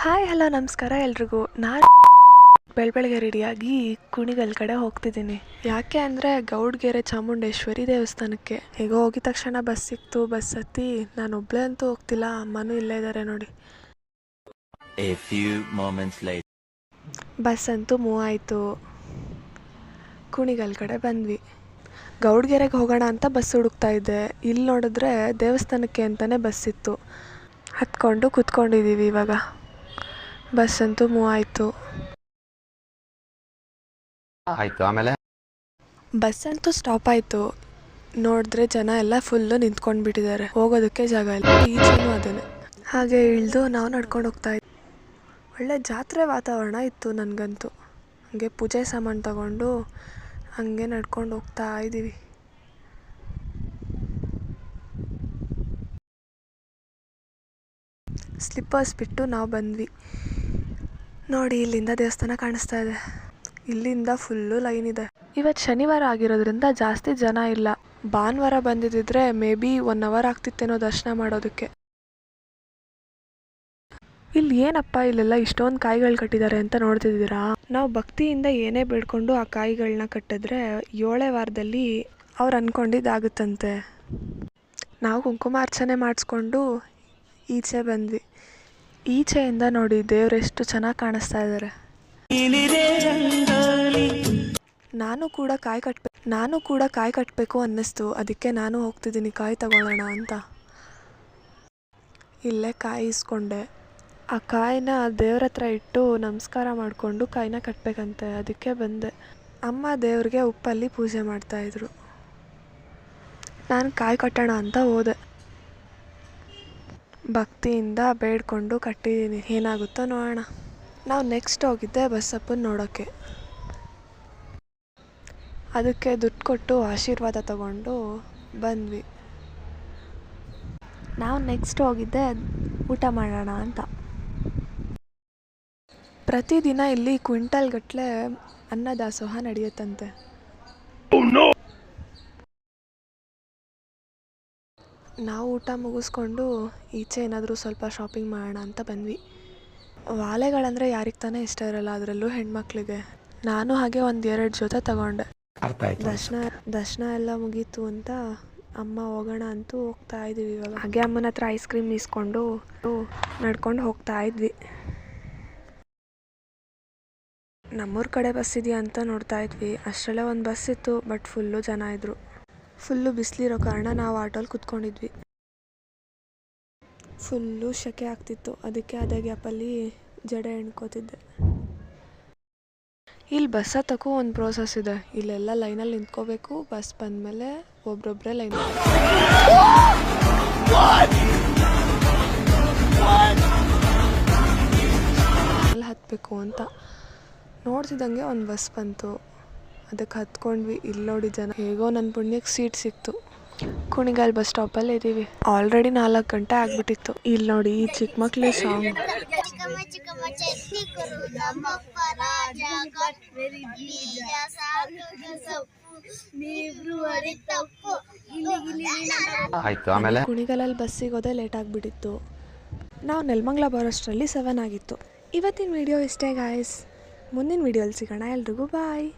Hi hello ನಮಸ್ಕಾರ ಎಲ್ರಿಗೂ. ನಾನು ಬೆಳಬೆಳಗ್ಗೆ ರೆಡಿಯಾಗಿ ಕುಣಿಗಲ್ ಕಡೆ ಹೋಗ್ತಿದ್ದೀನಿ. ಯಾಕೆ ಅಂದರೆ ಗೌಡ್ಗೆರೆ ಚಾಮುಂಡೇಶ್ವರಿ ದೇವಸ್ಥಾನಕ್ಕೆ. ಈಗ ಹೋಗಿದ ತಕ್ಷಣ ಬಸ್ ಸಿಕ್ತು. ಬಸ್ ಹತ್ತಿ ನಾನು ಒಬ್ಬಳೇ ಅಂತೂ ಹೋಗ್ತಿಲ್ಲ, ಅಮ್ಮನೂ ಇಲ್ಲೇ ಇದ್ದಾರೆ ನೋಡಿ. ಬಸ್ ಅಂತೂ ಮೂವ್ ಆಯಿತು. ಕುಣಿಗಲ್ ಕಡೆ ಬಂದ್ವಿ. ಗೌಡ್ಗೆರೆಗೆ ಹೋಗೋಣ ಅಂತ ಬಸ್ ಹುಡುಕ್ತಾ ಇದ್ದೆ. ಇಲ್ಲಿ ನೋಡಿದ್ರೆ ದೇವಸ್ಥಾನಕ್ಕೆ ಅಂತಲೇ ಬಸ್ ಇತ್ತು. ಹತ್ಕೊಂಡು ಕೂತ್ಕೊಂಡಿದ್ದೀವಿ. ಇವಾಗ ಬಸ್ ಅಂತೂ ಮೂವ್ ಆಯಿತು. ಆಮೇಲೆ ಬಸ್ ಅಂತೂ ಸ್ಟಾಪ್ ಆಯಿತು. ನೋಡಿದ್ರೆ ಜನ ಎಲ್ಲ ಫುಲ್ಲು ನಿಂತ್ಕೊಂಡು ಬಿಟ್ಟಿದ್ದಾರೆ, ಹೋಗೋದಕ್ಕೆ ಜಾಗ ಇಲ್ಲ. ಈಚೆನೂ ಅದನ್ನೇ. ಹಾಗೆ ಇಳಿದು ನಾವು ನಡ್ಕೊಂಡು ಹೋಗ್ತಾ ಇದ್ವಿ. ಒಳ್ಳೆ ಜಾತ್ರೆ ವಾತಾವರಣ ಇತ್ತು ನನಗಂತೂ. ಹಾಗೆ ಪೂಜೆ ಸಾಮಾನು ತಗೊಂಡು ಹಾಗೆ ನಡ್ಕೊಂಡು ಹೋಗ್ತಾ ಇದ್ದೀವಿ. ಸ್ಲಿಪ್ಪರ್ಸ್ ಬಿಟ್ಟು ನಾವು ಬಂದ್ವಿ. ನೋಡಿ, ಇಲ್ಲಿಂದ ದೇವಸ್ಥಾನ ಕಾಣಿಸ್ತಾ ಇದೆ. ಇಲ್ಲಿಂದ ಫುಲ್ಲು ಲೈನ್ ಇದೆ. ಇವತ್ತು ಶನಿವಾರ ಆಗಿರೋದ್ರಿಂದ ಜಾಸ್ತಿ ಜನ ಇಲ್ಲ. ಭಾನುವಾರ ಬಂದಿದ್ದಿದ್ರೆ ಮೇ ಬಿ 1 ಅವರ್ ಆಗ್ತಿತ್ತೇನೋ ದರ್ಶನ ಮಾಡೋದಕ್ಕೆ. ಇಲ್ಲಿ ಏನಪ್ಪ ಇಲ್ಲೆಲ್ಲ ಇಷ್ಟೊಂದು ಕಾಯಿಗಳು ಕಟ್ಟಿದ್ದಾರೆ ಅಂತ ನೋಡ್ತಿದ್ದೀರಾ? ನಾವು ಭಕ್ತಿಯಿಂದ ಏನೇ ಬೇಡ್ಕೊಂಡು ಆ ಕಾಯಿಗಳನ್ನ ಕಟ್ಟಿದ್ರೆ 7ನೇ ವಾರದಲ್ಲಿ ಅವ್ರು ಅಂದ್ಕೊಂಡಿದ್ದಾಗುತ್ತಂತೆ. ನಾವು ಕುಂಕುಮಾರ್ಚನೆ ಮಾಡಿಸ್ಕೊಂಡು ಈಚೆ ಬಂದ್ವಿ. ಈಚೆಯಿಂದ ನೋಡಿ ದೇವರೆಷ್ಟು ಚೆನ್ನಾಗಿ ಕಾಣಿಸ್ತಾ ಇದ್ದಾರೆ. ನಾನು ಕೂಡ ಕಾಯಿ ಕಟ್ಟಬೇಕು ಅನ್ನಿಸ್ತು. ಅದಕ್ಕೆ ನಾನು ಹೋಗ್ತಿದ್ದೀನಿ ಕಾಯಿ ತಗೊಳ್ಳೋಣ ಅಂತ. ಇಲ್ಲೇ ಕಾಯಿ ಇಸ್ಕೊಂಡೆ. ಆ ಕಾಯಿನ ದೇವ್ರ ಹತ್ರ ಇಟ್ಟು ನಮಸ್ಕಾರ ಮಾಡಿಕೊಂಡು ಕಾಯಿನ ಕಟ್ಟಬೇಕಂತೆ. ಅದಕ್ಕೆ ಬಂದೆ. ಅಮ್ಮ ದೇವ್ರಿಗೆ ಉಪ್ಪಲ್ಲಿ ಪೂಜೆ ಮಾಡ್ತಾಯಿದ್ರು. ನಾನು ಕಾಯಿ ಕಟ್ಟೋಣ ಅಂತ ಹೋದೆ. ಭಕ್ತಿಯಿಂದ ಬೇಡ್ಕೊಂಡು ಕಟ್ಟಿದ್ದೀನಿ. ಏನಾಗುತ್ತೋ ನೋಡೋಣ. ನಾವು ನೆಕ್ಸ್ಟ್ ಹೋಗಿದ್ದೆ ಬಸಪ್ಪನ ನೋಡೋಕ್ಕೆ. ಅದಕ್ಕೆ ದುಡ್ಡು ಕೊಟ್ಟು ಆಶೀರ್ವಾದ ತಗೊಂಡು ಬಂದ್ವಿ. ನಾವು ನೆಕ್ಸ್ಟ್ ಹೋಗಿದ್ದೆ ಊಟ ಮಾಡೋಣ ಅಂತ. ಪ್ರತಿದಿನ ಇಲ್ಲಿ ಕ್ವಿಂಟಲ್ ಗಟ್ಟಲೆ ಅನ್ನದಾಸೋಹ ನಡೆಯುತ್ತಂತೆ. ನಾವು ಊಟ ಮುಗಿಸ್ಕೊಂಡು ಈಚೆ ಏನಾದರೂ ಸ್ವಲ್ಪ ಶಾಪಿಂಗ್ ಮಾಡೋಣ ಅಂತ ಬಂದ್ವಿ. ವಾಲೆಗಳಂದರೆ ಯಾರಿಗೆ ತಾನೇ ಇಷ್ಟ ಇರಲ್ಲ, ಅದರಲ್ಲೂ ಹೆಣ್ಮಕ್ಳಿಗೆ. ನಾನು ಹಾಗೆ 1-2 ಜೊತೆ ತಗೊಂಡೆ. ದರ್ಶನ ಎಲ್ಲ ಮುಗೀತು ಅಂತ ಅಮ್ಮ ಹೋಗೋಣ ಅಂತೂ ಹೋಗ್ತಾ ಇದ್ದೀವಿ. ಇವಾಗ ಹಾಗೆ ಅಮ್ಮನ ಹತ್ರ ಐಸ್ ಕ್ರೀಮ್ ಇಸ್ಕೊಂಡು ನಡ್ಕೊಂಡು ಹೋಗ್ತಾ ಇದ್ವಿ. ನಮ್ಮೂರ ಕಡೆ ಬಸ್ ಇದೆಯಾ ಅಂತ ನೋಡ್ತಾ ಇದ್ವಿ. ಅಷ್ಟರಲ್ಲೇ ಒಂದು ಬಸ್ ಇತ್ತು, ಬಟ್ ಫುಲ್ಲು ಜನ ಇದ್ದರು. ಫುಲ್ಲು ಬಿಸಿಲಿರೋ ಕಾರಣ ನಾವು ಆಟೋಲ್ಲಿ ಕುತ್ಕೊಂಡಿದ್ವಿ. ಫುಲ್ಲು ಸೆಕೆ ಆಗ್ತಿತ್ತು. ಅದಕ್ಕೆ ಅದೇ ಗ್ಯಾಪಲ್ಲಿ ಜಡೆ ಎಣ್ಕೋತಿದ್ದೆ. ಇಲ್ಲಿ ಬಸ್ ಹತ್ತಕ್ಕೂ ಒಂದು ಪ್ರೋಸೆಸ್ ಇದೆ. ಇಲ್ಲೆಲ್ಲ ಲೈನಲ್ಲಿ ನಿಂತ್ಕೋಬೇಕು. ಬಸ್ ಬಂದಮೇಲೆ ಒಬ್ರೊಬ್ಬರೇ ಲೈನ್ ಅಲ್ಲಿ ಹತ್ತಬೇಕು ಅಂತ. ನೋಡ್ತಿದ್ದಂಗೆ ಒಂದು ಬಸ್ ಬಂತು, ಅದಕ್ಕೆ ಹತ್ಕೊಂಡ್ವಿ. ಇಲ್ಲಿ ನೋಡಿ ಜನ. ಹೇಗೋ ನನ್ನ ಪುಣ್ಯಕ್ಕೆ ಸೀಟ್ ಸಿಕ್ತು. ಕುಣಿಗಲ್ ಬಸ್ ಸ್ಟಾಪಲ್ಲಿ ಇದ್ದೀವಿ. ಆಲ್ರೆಡಿ 4 ಗಂಟೆ ಆಗಿಬಿಟ್ಟಿತ್ತು. ಇಲ್ಲಿ ನೋಡಿ ಈ ಚಿಕ್ಕ ಮಕ್ಳು ಸಾಂಗ್. ಕುಣಿಗಲಲ್ಲಿ ಬಸ್ ಸಿಗೋದೇ ಲೇಟ್ ಆಗಿಬಿಟ್ಟಿತ್ತು. ನಾವು ನೆಲಮಂಗಲ ಬರೋಷ್ಟರಲ್ಲಿ 7 ಆಗಿತ್ತು. ಇವತ್ತಿನ ವಿಡಿಯೋ ಇಷ್ಟೇ ಗಾಯ್ಸ್. ಮುಂದಿನ ವಿಡಿಯೋಲಿ ಸಿಗೋಣ. ಎಲ್ರಿಗೂ ಬಾಯ್.